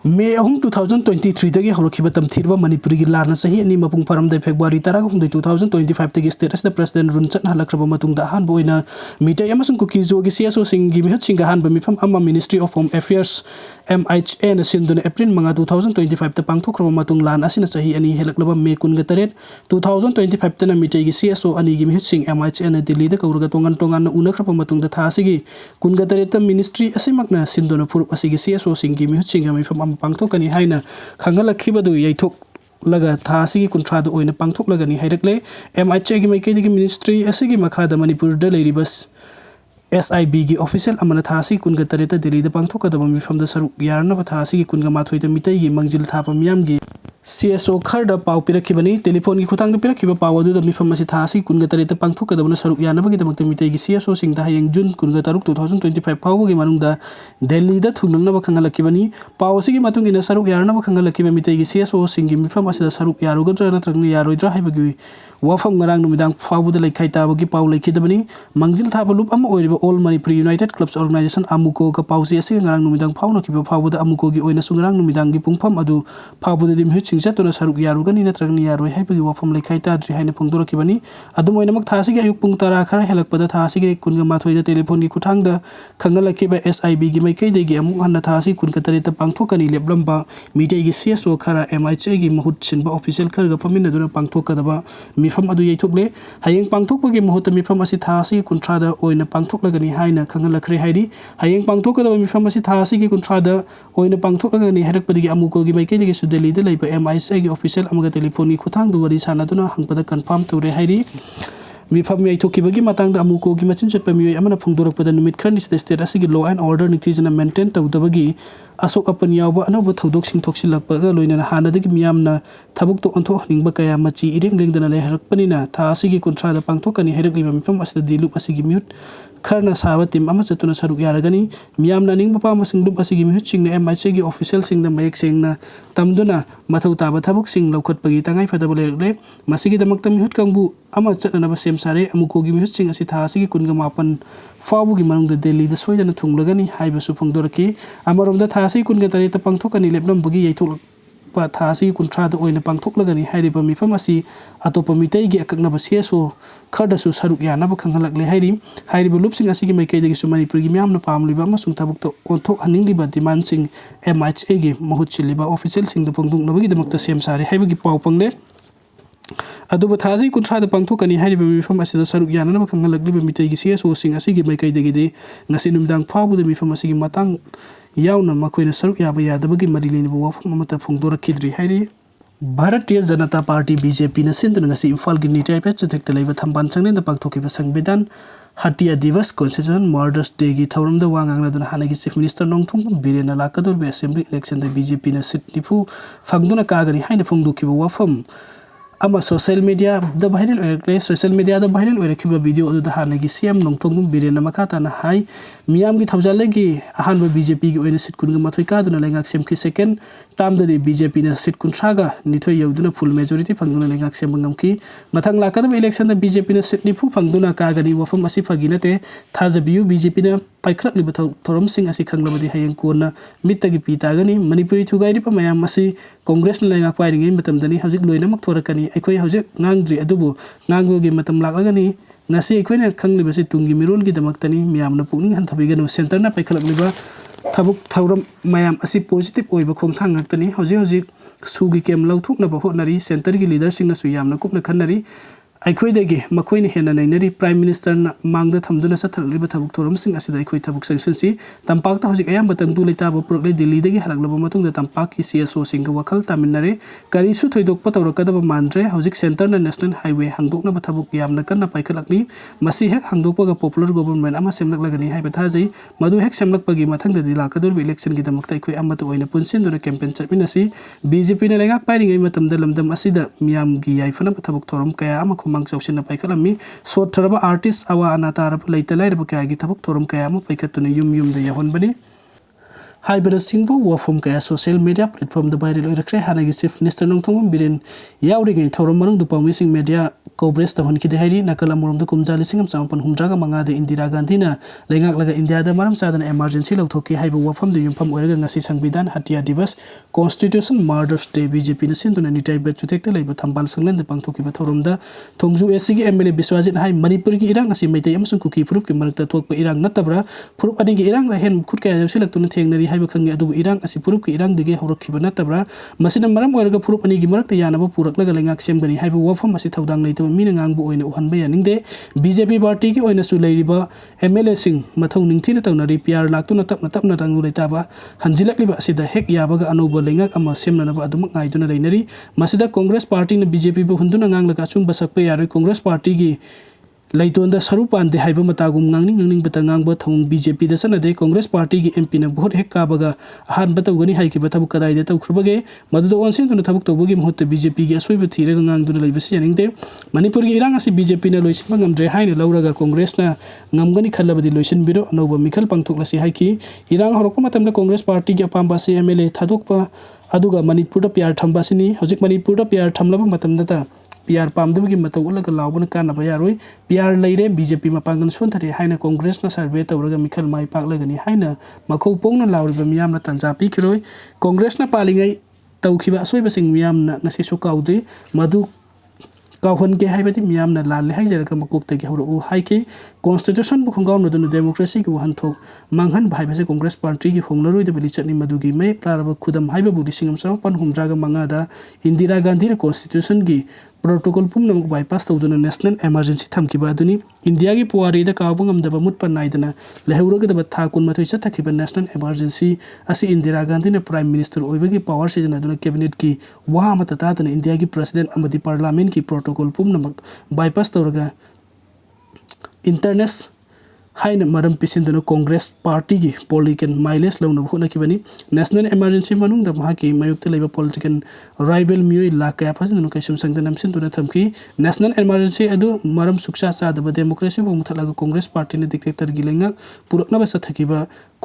May 2023 dagi horokhiba tamthirba manipuri gi lana sahi ani mapung paramdai February 13 2025 dagi state as the president run chat halakraba matungda han boina Meitei Amadi Kuki Cso gi CSO singi mihut singa han bamifam ama Ministry of Home Affairs MHA na sinduna April mga 2025 ta pangthokraba matung lan asina sahi ani helaklaba May 18 2025 ta na Meitei gi CSO ani gi mihut sing MHA na Delhi da kauraga tongan na unakraba matungda thasigi 18 ta ministry asimakna sinduna phurup asigi CSO singi mihut singa mifam pangthokani haina khangalakhiba du yaithok laga thasi kunthra du oina pangthok lagani hairakle MHA gi maikei gi ministry asigi makhada manipur da leiribas SIB gi official amana thasi kunga tareta Delhi da pangthok kadaba mifam da saru yarna thasi gi kunga mathoi da mitai gi mangjil thapa miyam gi CSO kharda pau pirakibani telephone gi khutang da pirakiba pau adu da mifam asi thasi kunga tareta pangthok kadaba na saru yarna bagi damak da mitai gi CSO sing da hayeng June kunga taruk 2025 pau gi manung da Delhi da thunungna ba khangalakibani pau asi gi matung ina saru yarna ba khangalakibani mitai gi CSO sing gi mifam asi da saru yarugadra na trangni yaroidra haibagi wafam ngarang numidang pau da laikhai ta bagi pau laikhidabani mangjil thapa lup ama oiriba All Manipuri United Clubs Organization Amuko ka pausi asi ngarang numidang phau na kiba phau da amuko gi oina sungarang numidang gi pungpham adu phau da dim hu chingcha to na saruk yarugani na trangni yaroi haibagi wafam laikhai ta dri haina phungdora kibani adu moina mak thasi gi ayuk pung tara khara helakpada thasi gi kunga mathoi da telephone gi kuthang da khangala kiba SIB gi maikei de gi amu hanna thasi kun ka tare ta pangthokani leblamba Meitei gi CSO khara MHA gi mahut sinba official khar ga pamin aduna pangthokadaba mifam adu yaithokle hayeng pangthokpagi mahut mifam asi thasi kunthra da oina pangthoklagani haina khangalakre hairi hayeng pangthokadaba mifam asi thasi gi kunthra da oina pangthoklagani hairakpadi gi amuko gi maikei gi su Delhi da leiba MHA gi official amaga telephone gi kuthang du wari sanaduna hangpada confirm tore hairi mifam yaithokibagi matang da amuko gi machin chatpa mioi amana phungdorakpada numit kharni state asigi law and order nitijana maintain tawdabagi asok apan yawba anoba thodok sing thoksilakpa ga loina hanadagi miyamna thabuk to ontho ningba kaya machi ireng lengdana le harakpanina tha asigi kunthra da pangthokani hairakliba mifam asida dilup asigi mute kharna sawa tim ama chatuna saruk yaragani miyamna ningba pa masing lup asigi mute sing na MHA gi official sing da mayek singna tamduna mathau taba thabuk sing laukhatpagi tangai phadaba le masigi damakta mute kangbu ama chatna ba sem sare amuko gi mute sing asi tha asigi kunga mapan fawu gi manung da Delhi da soidana thunglagani haiba su phungdoraki amarom da tha asi kunga tare ta pangthokani leplam bagi yaithok pa thasi kunthra da oina pangthoklagani hairiba mifam asi atopa mitai gi akakna ba CSO kharda su saruk yana ba khanghalakle hairiba lupsing asi gi maikei dagi su manipur gi myamna pamliba amasung tabuk to onthok haningliba demand sing MHA gi mahut chiliba official sing da pangdung nabagi damakta sem sare haibagi pau pangle aduba thasi kunthra da pangthokani hairiba mifam asi da saruk yana ba khanghalakliba mitai gi CSO sing asi gi maikei dagi de ngasi numdang phabu da mifam asi gi matang yauna makoina saruk yaba yadabagi marileni wafam amata phungdorakidri hairi Bharatiya Janata Party BJP na sinduna ngasi Imphal gi Nitai pe chuthekta leiba thamban changlen da pangthokiba Sangbidan Hatia Divas Constitution Murders Day gi thauram da wangangna duna hanagi Chief Minister Nongthung Biren alakadur be assembly election da BJP na sit nifu phangduna kagani haina phungdukiba wafam ama social media da viral oirakle social media da viral oirakhiba video adu da hanagi CM Nongthong Biren makata na hai miyam gi thawjale gi ahanba BJP gi oina sit kunga mathoi ka duna lengak sem ki second term da BJP na sit kunthra ga nithoi yauduna full majority phangduna lengak sem ngam ki mathang lakadam election da BJP na sit nifu phangduna ka gani wafam asi phaginate thajabiu BJP na paikrak liba thoram sing asi khanglabadi hayeng kona mittagi pita gani manipuri thugairi pa mayam asi congress na lengak pairingai matam dani hajik loina mak thorakani aikoi hajik ngangdri adubu nganggo gi matam lakagani ngasi aikoina khanglibasi tungi mirol gi damaktani miyamna pukning hanthabiganu center na paikhalakliba thabuk thauram mayam asi positive oiba khongthang ngaktani hajik sugi kem lauthukna ba honari center gi leader sing na su yamna kupna khanari aikoi degi makoi ni hena nainari prime minister na mangda thamduna sathalliba thabuk thoram sing asida aikoi thabuk sanction si tampak ta hojik ayam batang tu leita ba prokle Delhi degi halaklaba matung da tampak ki CSO sing ga wakhal taminare kari su thoidok pa tawrakada ba mandre hojik center na national highway hangdokna ba thabuk yamna kanna paikhalakni masi hek hangdokpa ga popular government ama semlak lagani haiba thajai madu hek semlak pagi mathang da dilakadur election gi damakta aikoi amata oina punsin dona campaign chatminasi BJP na lengak pairingai matam da lamdam asida miyam gi yaifana ba thabuk thoram kaya ama mang chawsina paikhalami sotharaba artist awa anataraba leitalairaba kaya gi thabuk thoram kaya ama paikhatuna yum da yahonbani haibara singbo wafum kaya social media platform da viral oirakre hanagi Chief Minister Nongthong Biren yauri ngai thoram manung du pawmi sing media coverage tawhankhide hairi nakal amoromda kumja lising amchapan humdraga mangade Indira Gandhi na lengak laga India da maram sadana emergency lawthoki haiba wafam de yumpham oiraga ngasi Sangbidan Hatia Divas Constitution Murders Day BJP na sinduna nitai bet chutekta leiba thambal sanglen de pangthoki ba thoromda thongju SC MLA Biswajit hai Manipur gi irang asi Meitei amasung Kuki furup ki marakta thokpa irang natabra furup ani gi irang da hen khut ka silak tuna thengnari haiba khangi adu irang asi furup ki irang dige horokhiba natabra masina maram oiraga furup ani gi marakta yanaba puraklaga lengak semgani haiba wafam asi thaudang leitaba mina ngangbu oina uhanba yaningde BJP party ki oina su leiriba MLA sing mathau ningthina tawnari PR laktuna tapna tanglu leitaba hanjilakliba asida hek yabaga anoba lengak ama semnanaba adumak ngaiduna leinari masida Congress party na BJP bu hunduna nganglaga chung basakpa yaroi Congress party gi Laitonda sarupan de haiba matagum ngangning batang ba thong BJP da sanade Congress party gi MP na vote hek kabaga han batawgani haiki batabu kadai de tawkhrbage maduda onsin tuna thabuk tawbagi mohte BJP gi asoi bathire ngang duna leibasi yaningte Manipur gi irang asi BJP na loisin ngamdre haina lauraga Congress na ngamgani khallabadi loisin biro anoba mikhal pangthoklasi haiki irang horokpa matamda Congress party gi apamba se MLA thadokpa aduga Manipur da PR thamba sini hojik Manipur da PR thamlaba matamda ta PR pamdabagi matau ulaga laubana kanaba yaroi PR leire BJP mapangan sontare haina Congress na survey tawraga mikhal mai paklagani haina makhau pongna lauriba miyamna tanja pikiroi Congress na palingai tawkhiba asoiba sing miyamna ngasi so kaudri madu kauhon ke haibati miyamna lalle haijaraga makokta gi horo haiki constitution bu khonggaw nodun democracy gi wahan thok manghan bhaibase Congress party gi hongnaroi de bali chani madugi mai klaraba khudam haiba bu disingam sa pan humdraga mangada Indira Gandhi constitution gi protocol pumna bypass tawduna national emergency thamkiba aduni India gi puari da kawbangam daba mutpan naidana lehuraga daba thakun mathoi chathakiba national emergency asi Indira Gandhi na prime minister oibagi power sejana aduna cabinet ki wa mata tatana India gi president amadi parliament ki protocol pumna bypass tawraga internet haina maram pisindana Congress party gi political mileage launa bhuna kibani national emergency manung da mahaki mayukta leiba political rival Meitei lakaya phasina kaisum sangda namsin tuna thamki national emergency adu maram suksa sa da democracy bu muthalaga Congress party ne dictator gi lenga purakna ba sathakiba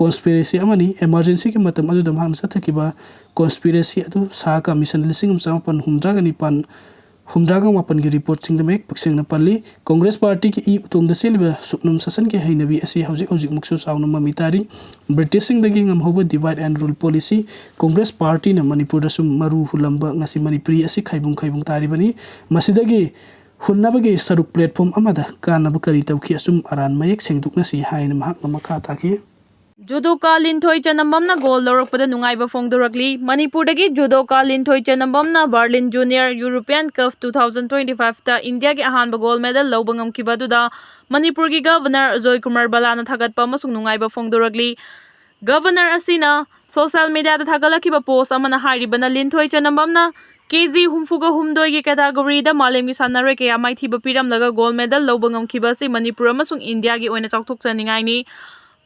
conspiracy amani emergency ki matam adu da mahang sathakiba conspiracy adu sa ka mission lising pan humdraga ni pan humdraga mapan gi report sing mek paksing na palli Congress party ki utong da silba supnum sasan ki hainabi asi hojik muksu sauna mamitari British sing dagi ngam hoba divide and rule policy Congress party na Manipur da sum maru hulamba ngasi Manipuri asi khaibung tari bani masidagi hunnabagi saruk platform amada kanaba kari tawki asum aran mayek sengdukna si haina mahak makha taki Judoka Linthoi Chanambamna goal lorokpada nungaiba fongdorakli Manipurdagi Judoka Linthoi Chanambamna Berlin Junior European Cup 2025 ta India gi ahanba gold medal lawba ngamkibaduda Manipur gi Governor Joy Kumar Balana thagatpa amasung nungaiba fongdorakli Governor asina social media da thagalakiba post amana hairibana Linthoi Chanambamna KG humfuga humdoi gi category da malemgi sanare ke amaithiba piramlaga gold medal lawba ngamkiba si Manipur amasung India gi oina chawthok chaningai ni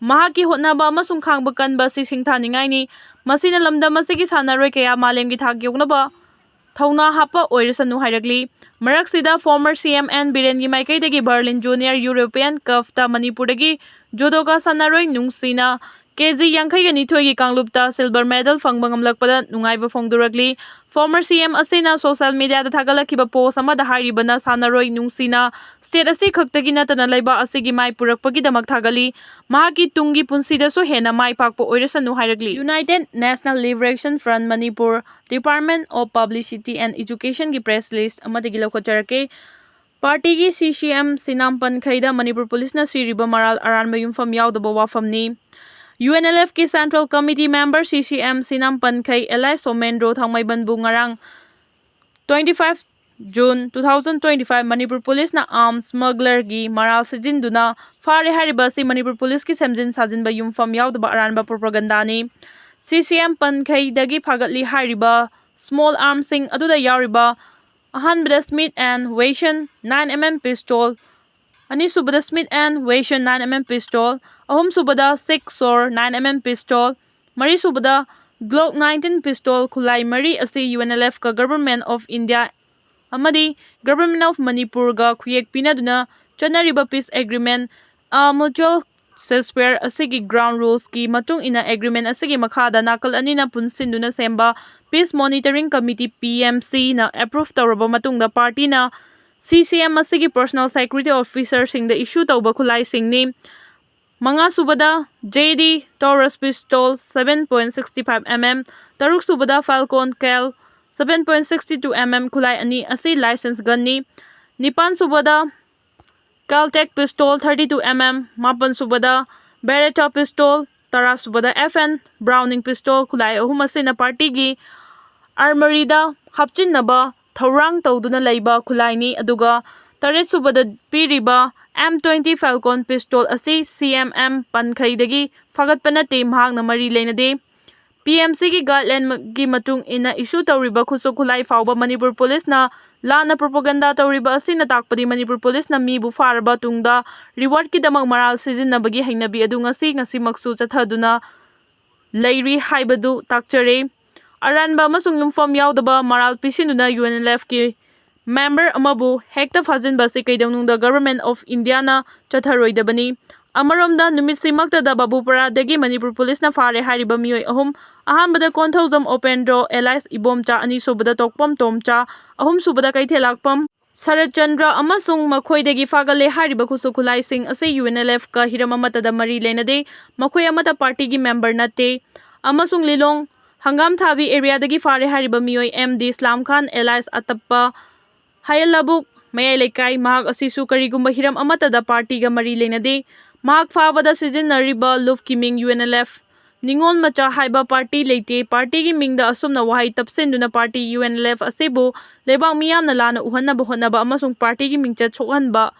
Mahaki hotnaba amasung khangba kanba si singthaningai ni masina lamdam asigi sanaroi kaya malemgi thak yognaba thauna hapa oirasanu hairagli maraksida former CM and Biren gi Meitei dagi Berlin Junior European Cup ta Manipurdagi judoka sanaroi nungsina KG Yankhai ga nithoi gi kanglupta silver medal fangba ngamlakpada nungaiba fongduragli former CM asina social media da thagalakiba post amada hairibana sanaroi nungsina state asi khaktagi natana laiba asigi mai purakpagi damak thagali mahaki tungi punsida so hena mai pakpo oirasanu hairagli United National Liberation Front Manipur Department of Publicity and Education gi press list amada gi lokacharake party gi CCM sinampan khaida Manipur police na siriba maral aranba yumfam yaudaba wafamni UNLF ki Central Committee member CCM sinampan khay Eli Somendro thangmaiban bu ngarang 25 June 2025 Manipur Police na arms smuggler gi maral sejinduna fare hariba si Manipur Police ki semjin sajinba yumfam yaudaba aranba propaganda ni CCM pankhay dagi phagatli hariba small arms sing aduda yariba ahanbada Smith and Wesson 9mm pistol Anisubada Smith and Wesson 9mm pistol Ahum subada 6 or 9mm pistol Mari subada Glock 19 pistol Kulai Mari asi UNLF ka Government of India Amadi Government of Manipur ga khuyek pinaduna chanariba peace agreement mutual ceasefire asigi ground rules ki matung ina agreement asigi makhada nakal anina punsinduna semba peace monitoring committee PMC na approve tawraba matungda party na CCM asigi personal security officer singda issue tauba khulai singni. Manga subada JD Taurus pistol 7.65 mm, taruk subada Falcon Cal 7.62 mm khulai ani asi license gun ni. Nipan subada Caltech pistol 32 mm, mapan subada Beretta pistol, tara subada FN Browning pistol khulai ahum asina party gi armory da hapchin naba thorang tawduna leiba khulai ni aduga taret subada piriba M20 Falcon pistol asi CMM pankhaidagi fagatpanate mahakna mari leinade. PMC ki guideline gi matung ina issue tawriba khusu khulai fawba Manipur police na lana propaganda tawriba asina takpadi Manipur police na mibu faraba tungda reward ki damang maral sijinnabagi hainabi adu ngasi maksu chathaduna leiri haibadu takchare. Aranba amasung lumfam yaudaba maral pisinuna UNLF ki member amabu hekta fajinba se kaidongnungda Government of India na chatharoidabani. Amaromda numitsimakta da Babupara dagi Manipur police na fare hariba mioi ahum ahambada Konthauzam Open Draw Elias Ibomcha ani sobada Tokpam Tomcha ahum subada Kaithelakpam Sarat Chandra amasung makhoidagi fagale hariba khusu khulai sing ase UNLF ka hiramamata da mari leinade makhoi amata party gi member nate amasung Lilong Hangam Thabi area dagi fare hariba mioi MD Islam Khan Elias Atappa Hayalabuk Meitei Lekai mahak asisu karigumba hiram amata da party ga mari leinade mahak fabada sijinnariba Luf Kiming UNLF Ningon macha haiba party leite party gi mingda asumna wahai tapsenduna party UNLF asebu lebang miyamna lana uhanaba honaba amasung party gi mingcha chokhanba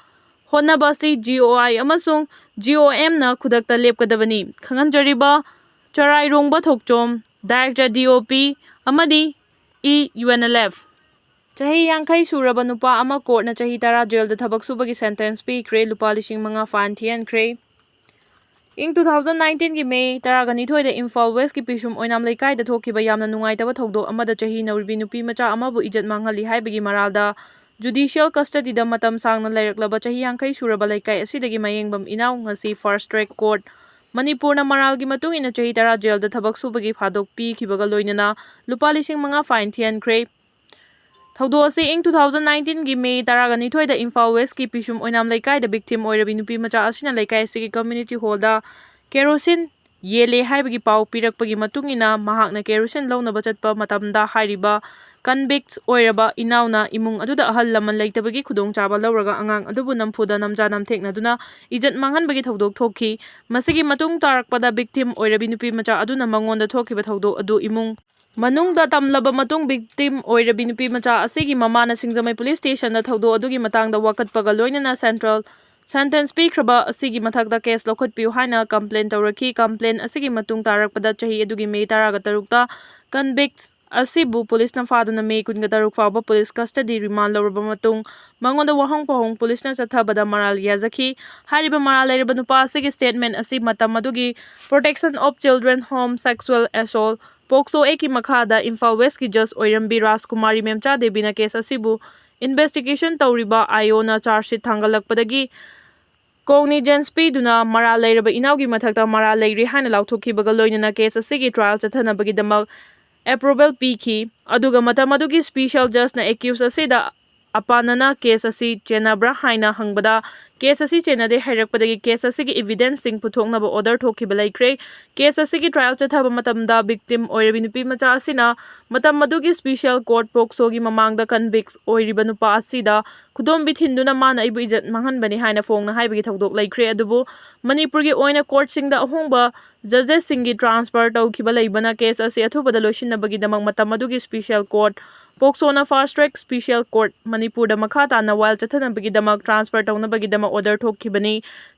honaba si GOI amasung GOM na khudakta lepkadabani khanganjariba Charai Rongba Thokchom Director DOP Amadi UNLF Chahi Yankai suraba nupa ama court na chahi tara jail da thabak subagi sentence pikre lupa lising mga fine thiankre. Ing 2019 ki May taragani thoi da Imphal West ki pisum oinam leikai da thokiba yamna nungaitaba thokdok amada chahi nauribi nupi macha amabu ijat manghali haibagi maralda judicial custody da matam sangna lairaklaba chahi Yankai suraba leikai asidagi mayengbam inaw ngasi first track court Manipur na maral gi matung ina chahi tara jail da thabak subagi phadok pi khibaga loinana lupa lising mga fine thiankre. Thaudo ase ing 2019 gi May taragani thoi da Imphal West ki pisum oinam leikai da victim oirabi nupi macha asina leikai sigi community hall da kerosene yele haibagi pau pirakpagi matungina mahakna kerosene launaba chatpa matamda hairiba convicts oiraba inauna imung aduda ahal laman leitabagi khudongchaba lauraga angang adubu namfuda namja namthekna duna ijat manghanbagi thaudok thokhi masigi matung tarakpada victim oirabi nupi macha aduna mangonda thokhiba thaudok adu imung Manungda tamlaba matung victim oirabi nupi macha asigi mamana Singjamai police station da thaudo adugi matangda wakatpaga loinana central sentence pikraba asigi mathakda case lokhatpiu haina complaint tawraki complaint asigi matung tarakpada chahi adugi May 13 convicts asibu police na faduna May 13 fawba police custody remand loraba matung mangonda wahong pahong police na sathabada maral yazaki hariba maral leiraba nupa asigi statement asi matam adugi protection of children home sexual assault Pokso eki makhada Imphal West ki Judge Oirambi Rajkumari Memcha Debina case asibu investigation tawriba ayona charge sheet thangalakpadagi cognizance piduna maral leiraba inawgi mathakta maral leiri haina lauthokhibaga loinana case asigi trial chathanabagi damak approval pikhi aduga matamadugi special judge na accused asida apanana case asi chenabra haina hangbada case asi chenade hairakpadagi case asigi evidence sing puthoknaba order thokhiba laikre case asigi trial chathaba matamda victim oirabi nupi macha asina matam madugi special court pokso gi mamangda convicts oiriba nupa asida khudom bithinduna mana ibu ijat manghanbani haina fongna haibagi thodok laikre adubu Manipur gi oina court singda ahongba judges singi transfer tawkhiba leibana case asi athubada loishinnabagi damang matam madugi special court Poksona fast track special court Manipur da makata na while chathanabagi damak transfer tawnabagi damak order thokkibani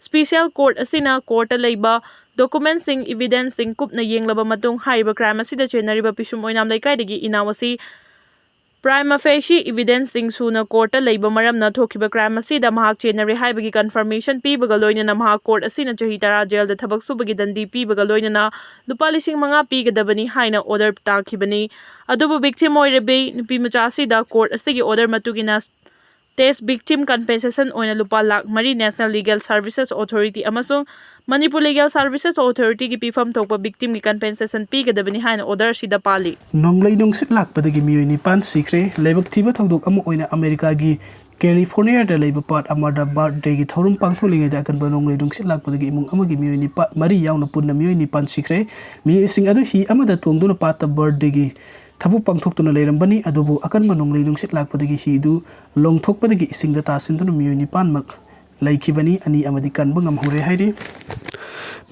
special court asina court leiba documents sing evidence sing kupna yenglaba matung hariba crime asida chenariba pisum oinam leikaidagi inawasi prima facie evidence sing suna court leiba maramna thokhiba crime asida mahak chenari haibagi confirmation pibaga loinana mahak court asina chahi tara jail da thabak subagi dandi pibaga loinana lupa lising mga pigadabani haina order takhibani adubu victim oirabe nupi macha asida court asigi order matugina test victim compensation oina lupa lakh mari National Legal Services Authority amasung Manipur Legal Services Authority ki pifam thokpa victim ki compensation pigadabani haina order sida pali Nonglai nongsit lakpadagi mioi ni pan sikre lebak thiba thodok amu oina America gi California laiba pat amada birthday gi thorum pangtholingay da kan banong leidung sit lakpadagi imong amagi mioi ni pat mari yauna punna mioi ni pan sikre mi sing adu hi amada tongduna pat birthday gi thabu pangthok tuna leirambani adubu akan manong leidung sit lakpadagi hi du longthok padagi ising da tasin tuna mioi ni pan mak laikibani ani amadi kan bangam hore hairi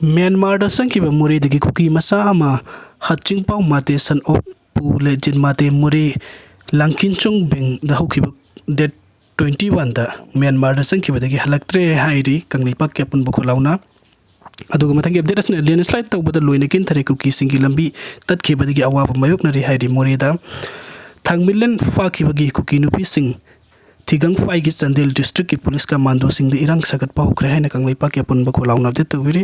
Myanmar da sangkiba muri dagi kuki masa ama hatching pau mate san op pu legend mate muri langkinchong beng da hokiba det 21 da Myanmar da sangkiba dagi halaktre hairi kanglei pak yapun boko launa aduga mathangi update asna landslide tawbada loina kin thare kuki singi lambi tatkhiba dagi awaba mayok nari hairi muri da thangmilen fakhiba gi kuki nupi sing Tigang Fai gi Chandel district ki police commando sing de irang sagat pa hokre haina kanglei pak yapun bako launa update tawiri